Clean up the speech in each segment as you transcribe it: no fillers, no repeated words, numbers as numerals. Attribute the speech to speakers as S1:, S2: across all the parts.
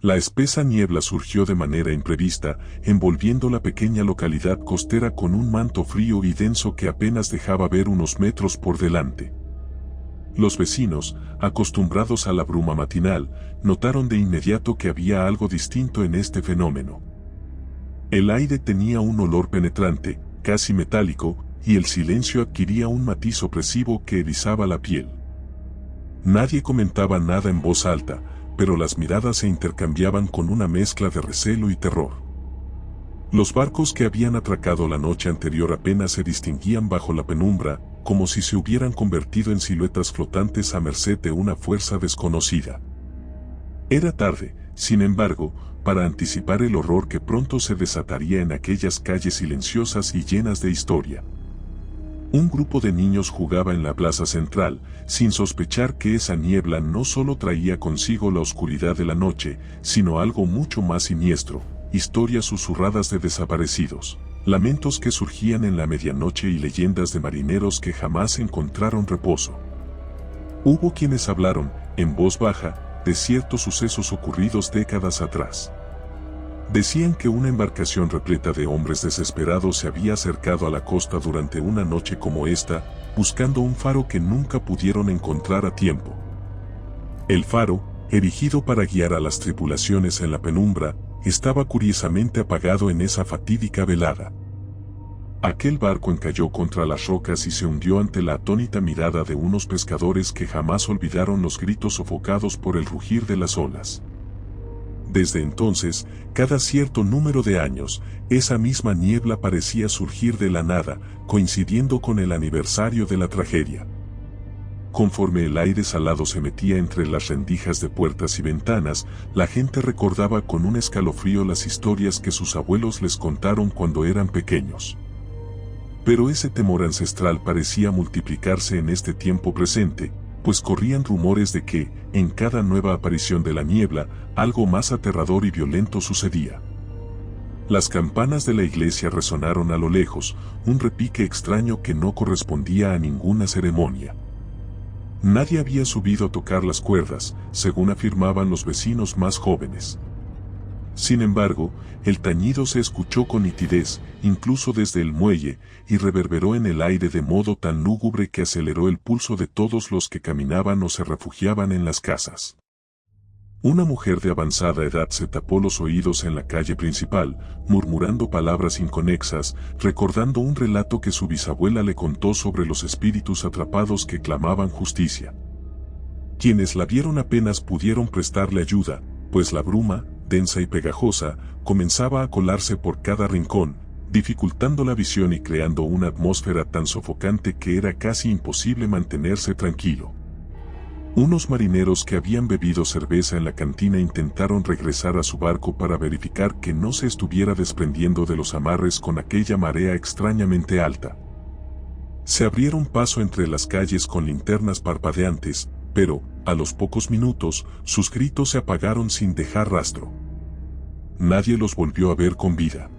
S1: La espesa niebla surgió de manera imprevista, envolviendo la pequeña localidad costera con un manto frío y denso que apenas dejaba ver unos metros por delante. Los vecinos, acostumbrados a la bruma matinal, notaron de inmediato que había algo distinto en este fenómeno. El aire tenía un olor penetrante, casi metálico, y el silencio adquiría un matiz opresivo que erizaba la piel. Nadie comentaba nada en voz alta, pero las miradas se intercambiaban con una mezcla de recelo y terror. Los barcos que habían atracado la noche anterior apenas se distinguían bajo la penumbra, como si se hubieran convertido en siluetas flotantes a merced de una fuerza desconocida. Era tarde, sin embargo, para anticipar el horror que pronto se desataría en aquellas calles silenciosas y llenas de historia. Un grupo de niños jugaba en la plaza central, sin sospechar que esa niebla no solo traía consigo la oscuridad de la noche, sino algo mucho más siniestro, historias susurradas de desaparecidos, lamentos que surgían en la medianoche y leyendas de marineros que jamás encontraron reposo. Hubo quienes hablaron, en voz baja, de ciertos sucesos ocurridos décadas atrás. Decían que una embarcación repleta de hombres desesperados se había acercado a la costa durante una noche como esta, buscando un faro que nunca pudieron encontrar a tiempo. El faro, erigido para guiar a las tripulaciones en la penumbra, estaba curiosamente apagado en esa fatídica velada. Aquel barco encalló contra las rocas y se hundió ante la atónita mirada de unos pescadores que jamás olvidaron los gritos sofocados por el rugir de las olas. Desde entonces, cada cierto número de años, esa misma niebla parecía surgir de la nada, coincidiendo con el aniversario de la tragedia. Conforme el aire salado se metía entre las rendijas de puertas y ventanas, la gente recordaba con un escalofrío las historias que sus abuelos les contaron cuando eran pequeños. Pero ese temor ancestral parecía multiplicarse en este tiempo presente, pues corrían rumores de que, en cada nueva aparición de la niebla, algo más aterrador y violento sucedía. Las campanas de la iglesia resonaron a lo lejos, un repique extraño que no correspondía a ninguna ceremonia. Nadie había subido a tocar las cuerdas, según afirmaban los vecinos más jóvenes. Sin embargo, el tañido se escuchó con nitidez, incluso desde el muelle, y reverberó en el aire de modo tan lúgubre que aceleró el pulso de todos los que caminaban o se refugiaban en las casas. Una mujer de avanzada edad se tapó los oídos en la calle principal, murmurando palabras inconexas, recordando un relato que su bisabuela le contó sobre los espíritus atrapados que clamaban justicia. Quienes la vieron apenas pudieron prestarle ayuda, pues la bruma, densa y pegajosa, comenzaba a colarse por cada rincón, dificultando la visión y creando una atmósfera tan sofocante que era casi imposible mantenerse tranquilo. Unos marineros que habían bebido cerveza en la cantina intentaron regresar a su barco para verificar que no se estuviera desprendiendo de los amarres con aquella marea extrañamente alta. Se abrieron paso entre las calles con linternas parpadeantes, pero, a los pocos minutos, sus gritos se apagaron sin dejar rastro. Nadie los volvió a ver con vida.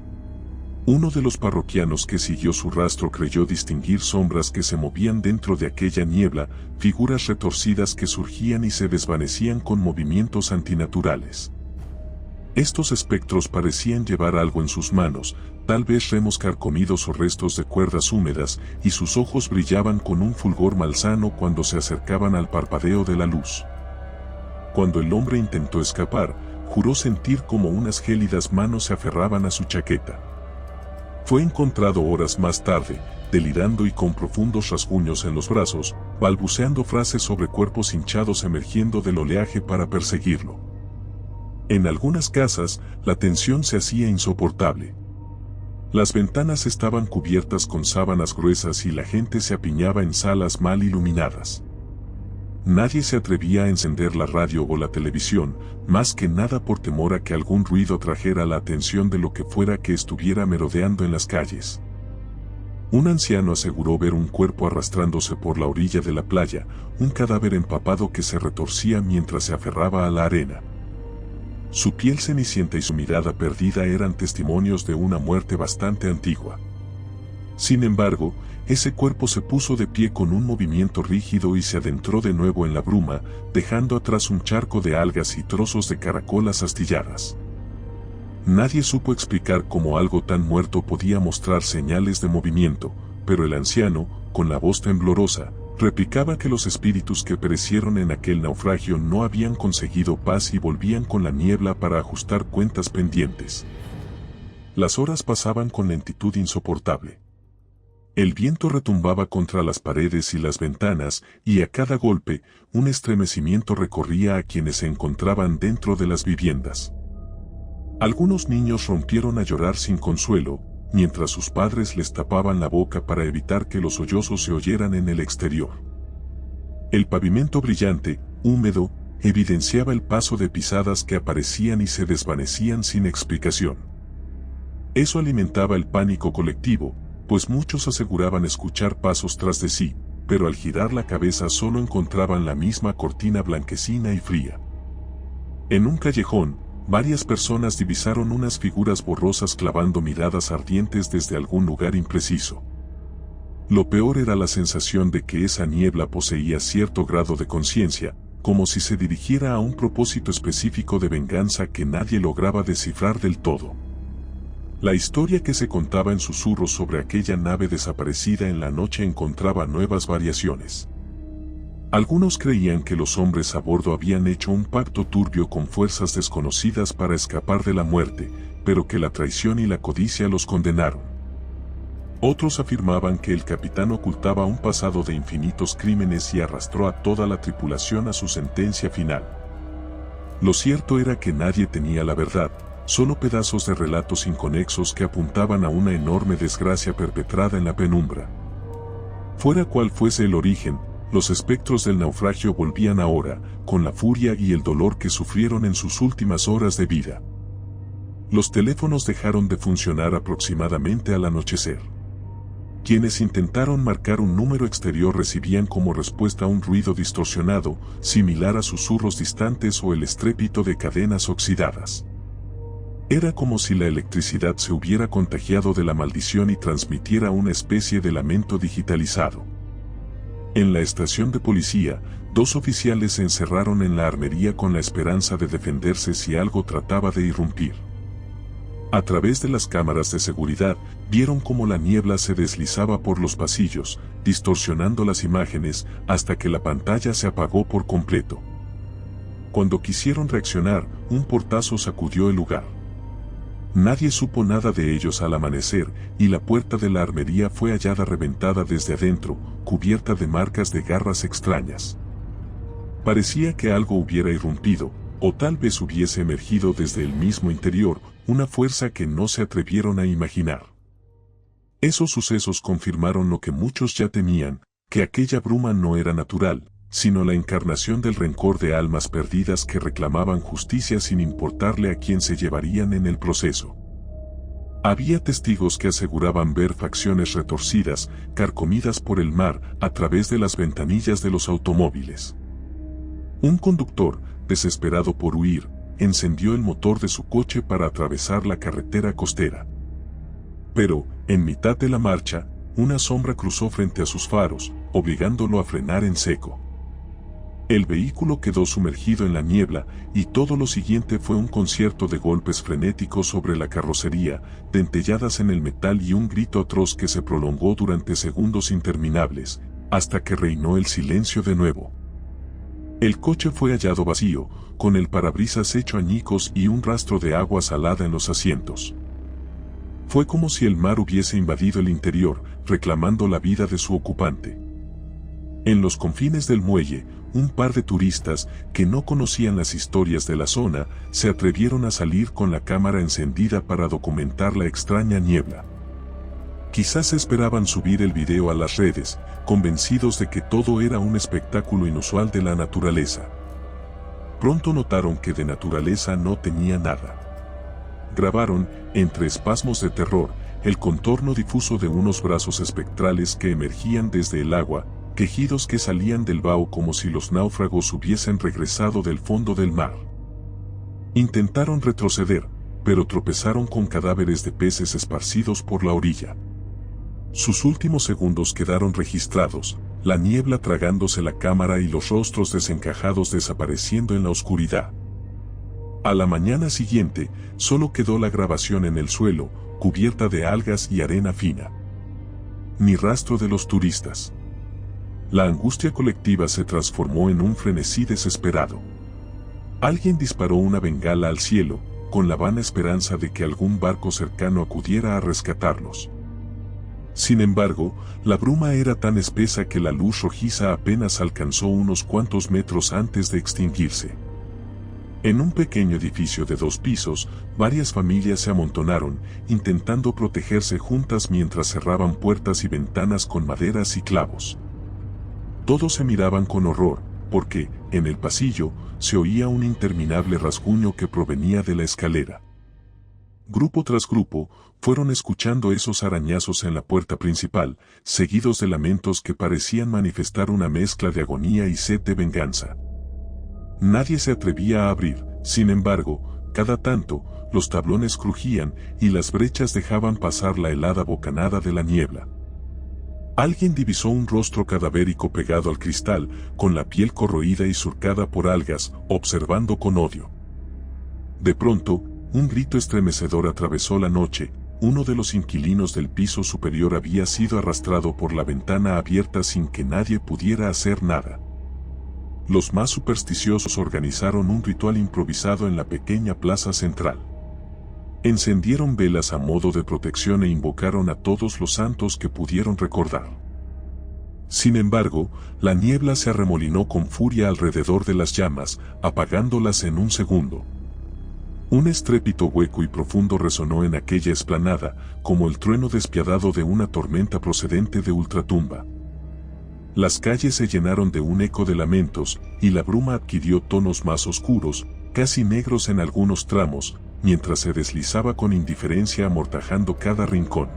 S1: Uno de los parroquianos que siguió su rastro creyó distinguir sombras que se movían dentro de aquella niebla, figuras retorcidas que surgían y se desvanecían con movimientos antinaturales. Estos espectros parecían llevar algo en sus manos, tal vez remos carcomidos o restos de cuerdas húmedas, y sus ojos brillaban con un fulgor malsano cuando se acercaban al parpadeo de la luz. Cuando el hombre intentó escapar, juró sentir como unas gélidas manos se aferraban a su chaqueta. Fue encontrado horas más tarde, delirando y con profundos rasguños en los brazos, balbuceando frases sobre cuerpos hinchados emergiendo del oleaje para perseguirlo. En algunas casas, la tensión se hacía insoportable. Las ventanas estaban cubiertas con sábanas gruesas y la gente se apiñaba en salas mal iluminadas. Nadie se atrevía a encender la radio o la televisión, más que nada por temor a que algún ruido trajera la atención de lo que fuera que estuviera merodeando en las calles. Un anciano aseguró ver un cuerpo arrastrándose por la orilla de la playa, un cadáver empapado que se retorcía mientras se aferraba a la arena. Su piel cenicienta y su mirada perdida eran testimonios de una muerte bastante antigua. Sin embargo, ese cuerpo se puso de pie con un movimiento rígido y se adentró de nuevo en la bruma, dejando atrás un charco de algas y trozos de caracolas astilladas. Nadie supo explicar cómo algo tan muerto podía mostrar señales de movimiento, pero el anciano, con la voz temblorosa, replicaba que los espíritus que perecieron en aquel naufragio no habían conseguido paz y volvían con la niebla para ajustar cuentas pendientes. Las horas pasaban con lentitud insoportable. El viento retumbaba contra las paredes y las ventanas, y a cada golpe, un estremecimiento recorría a quienes se encontraban dentro de las viviendas. Algunos niños rompieron a llorar sin consuelo, mientras sus padres les tapaban la boca para evitar que los sollozos se oyeran en el exterior. El pavimento brillante, húmedo, evidenciaba el paso de pisadas que aparecían y se desvanecían sin explicación. Eso alimentaba el pánico colectivo, pues muchos aseguraban escuchar pasos tras de sí, pero al girar la cabeza solo encontraban la misma cortina blanquecina y fría. En un callejón, varias personas divisaron unas figuras borrosas clavando miradas ardientes desde algún lugar impreciso. Lo peor era la sensación de que esa niebla poseía cierto grado de conciencia, como si se dirigiera a un propósito específico de venganza que nadie lograba descifrar del todo. La historia que se contaba en susurros sobre aquella nave desaparecida en la noche encontraba nuevas variaciones. Algunos creían que los hombres a bordo habían hecho un pacto turbio con fuerzas desconocidas para escapar de la muerte, pero que la traición y la codicia los condenaron. Otros afirmaban que el capitán ocultaba un pasado de infinitos crímenes y arrastró a toda la tripulación a su sentencia final. Lo cierto era que nadie tenía la verdad, solo pedazos de relatos inconexos que apuntaban a una enorme desgracia perpetrada en la penumbra. Fuera cual fuese el origen, los espectros del naufragio volvían ahora, con la furia y el dolor que sufrieron en sus últimas horas de vida. Los teléfonos dejaron de funcionar aproximadamente al anochecer. Quienes intentaron marcar un número exterior recibían como respuesta un ruido distorsionado, similar a susurros distantes o el estrépito de cadenas oxidadas. Era como si la electricidad se hubiera contagiado de la maldición y transmitiera una especie de lamento digitalizado. En la estación de policía, 2 oficiales se encerraron en la armería con la esperanza de defenderse si algo trataba de irrumpir. A través de las cámaras de seguridad, vieron cómo la niebla se deslizaba por los pasillos, distorsionando las imágenes hasta que la pantalla se apagó por completo. Cuando quisieron reaccionar, un portazo sacudió el lugar. Nadie supo nada de ellos al amanecer, y la puerta de la armería fue hallada reventada desde adentro, cubierta de marcas de garras extrañas. Parecía que algo hubiera irrumpido, o tal vez hubiese emergido desde el mismo interior, una fuerza que no se atrevieron a imaginar. Esos sucesos confirmaron lo que muchos ya temían, que aquella bruma no era natural, sino la encarnación del rencor de almas perdidas que reclamaban justicia sin importarle a quién se llevarían en el proceso. Había testigos que aseguraban ver facciones retorcidas, carcomidas por el mar, a través de las ventanillas de los automóviles. Un conductor, desesperado por huir, encendió el motor de su coche para atravesar la carretera costera. Pero, en mitad de la marcha, una sombra cruzó frente a sus faros, obligándolo a frenar en seco. El vehículo quedó sumergido en la niebla, y todo lo siguiente fue un concierto de golpes frenéticos sobre la carrocería, dentelladas en el metal y un grito atroz que se prolongó durante segundos interminables, hasta que reinó el silencio de nuevo. El coche fue hallado vacío, con el parabrisas hecho añicos y un rastro de agua salada en los asientos. Fue como si el mar hubiese invadido el interior, reclamando la vida de su ocupante. En los confines del muelle, un par de turistas, que no conocían las historias de la zona, se atrevieron a salir con la cámara encendida para documentar la extraña niebla. Quizás esperaban subir el video a las redes, convencidos de que todo era un espectáculo inusual de la naturaleza. Pronto notaron que de naturaleza no tenía nada. Grabaron, entre espasmos de terror, el contorno difuso de unos brazos espectrales que emergían desde el agua, quejidos que salían del vaho como si los náufragos hubiesen regresado del fondo del mar. Intentaron retroceder, pero tropezaron con cadáveres de peces esparcidos por la orilla. Sus últimos segundos quedaron registrados, la niebla tragándose la cámara y los rostros desencajados desapareciendo en la oscuridad. A la mañana siguiente, solo quedó la grabación en el suelo, cubierta de algas y arena fina. Ni rastro de los turistas. La angustia colectiva se transformó en un frenesí desesperado. Alguien disparó una bengala al cielo, con la vana esperanza de que algún barco cercano acudiera a rescatarlos. Sin embargo, la bruma era tan espesa que la luz rojiza apenas alcanzó unos cuantos metros antes de extinguirse. En un pequeño edificio de 2 pisos, varias familias se amontonaron, intentando protegerse juntas mientras cerraban puertas y ventanas con maderas y clavos. Todos se miraban con horror, porque, en el pasillo, se oía un interminable rasguño que provenía de la escalera. Grupo tras grupo, fueron escuchando esos arañazos en la puerta principal, seguidos de lamentos que parecían manifestar una mezcla de agonía y sed de venganza. Nadie se atrevía a abrir, sin embargo, cada tanto, los tablones crujían y las brechas dejaban pasar la helada bocanada de la niebla. Alguien divisó un rostro cadavérico pegado al cristal, con la piel corroída y surcada por algas, observando con odio. De pronto, un grito estremecedor atravesó la noche. Uno de los inquilinos del piso superior había sido arrastrado por la ventana abierta sin que nadie pudiera hacer nada. Los más supersticiosos organizaron un ritual improvisado en la pequeña plaza central. Encendieron velas a modo de protección e invocaron a todos los santos que pudieron recordar. Sin embargo, la niebla se arremolinó con furia alrededor de las llamas, apagándolas en un segundo. Un estrépito hueco y profundo resonó en aquella explanada, como el trueno despiadado de una tormenta procedente de ultratumba. Las calles se llenaron de un eco de lamentos, y la bruma adquirió tonos más oscuros, casi negros en algunos tramos, mientras se deslizaba con indiferencia amortajando cada rincón.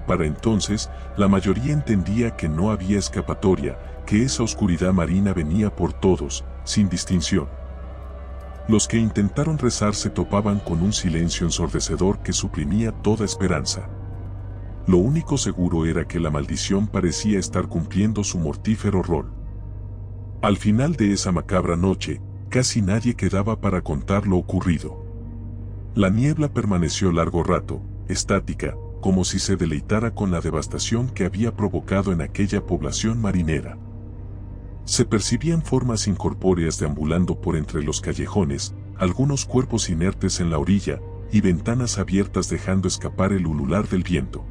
S1: Para entonces, la mayoría entendía que no había escapatoria, que esa oscuridad marina venía por todos, sin distinción. Los que intentaron rezar se topaban con un silencio ensordecedor que suprimía toda esperanza. Lo único seguro era que la maldición parecía estar cumpliendo su mortífero rol. Al final de esa macabra noche, casi nadie quedaba para contar lo ocurrido. La niebla permaneció largo rato, estática, como si se deleitara con la devastación que había provocado en aquella población marinera. Se percibían formas incorpóreas deambulando por entre los callejones, algunos cuerpos inertes en la orilla, y ventanas abiertas dejando escapar el ulular del viento.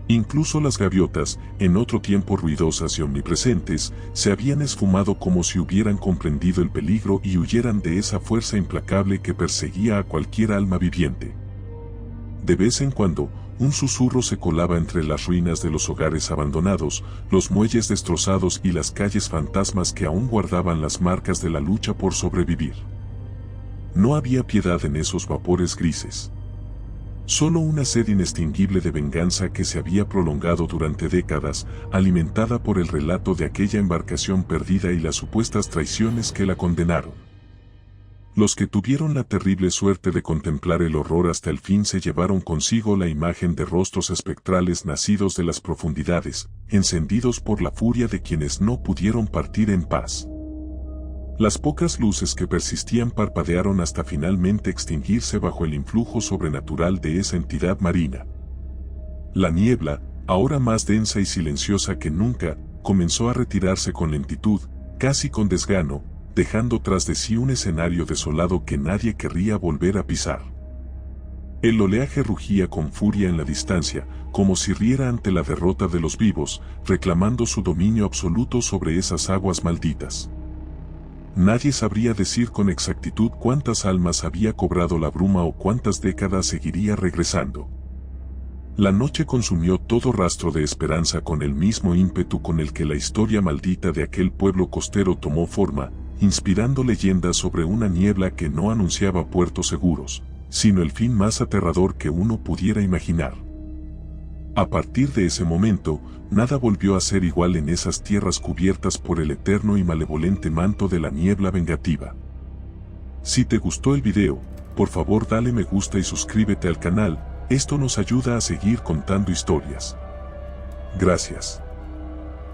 S1: Incluso las gaviotas, en otro tiempo ruidosas y omnipresentes, se habían esfumado como si hubieran comprendido el peligro y huyeran de esa fuerza implacable que perseguía a cualquier alma viviente. De vez en cuando, un susurro se colaba entre las ruinas de los hogares abandonados, los muelles destrozados y las calles fantasmas que aún guardaban las marcas de la lucha por sobrevivir. No había piedad en esos vapores grises. Solo una sed inextinguible de venganza que se había prolongado durante décadas, alimentada por el relato de aquella embarcación perdida y las supuestas traiciones que la condenaron. Los que tuvieron la terrible suerte de contemplar el horror hasta el fin se llevaron consigo la imagen de rostros espectrales nacidos de las profundidades, encendidos por la furia de quienes no pudieron partir en paz. Las pocas luces que persistían parpadearon hasta finalmente extinguirse bajo el influjo sobrenatural de esa entidad marina. La niebla, ahora más densa y silenciosa que nunca, comenzó a retirarse con lentitud, casi con desgano, dejando tras de sí un escenario desolado que nadie querría volver a pisar. El oleaje rugía con furia en la distancia, como si riera ante la derrota de los vivos, reclamando su dominio absoluto sobre esas aguas malditas. Nadie sabría decir con exactitud cuántas almas había cobrado la bruma o cuántas décadas seguiría regresando. La noche consumió todo rastro de esperanza con el mismo ímpetu con el que la historia maldita de aquel pueblo costero tomó forma, inspirando leyendas sobre una niebla que no anunciaba puertos seguros, sino el fin más aterrador que uno pudiera imaginar. A partir de ese momento, nada volvió a ser igual en esas tierras cubiertas por el eterno y malevolente manto de la niebla vengativa. Si te gustó el video, por favor dale me gusta y suscríbete al canal. Esto nos ayuda a seguir contando historias. Gracias.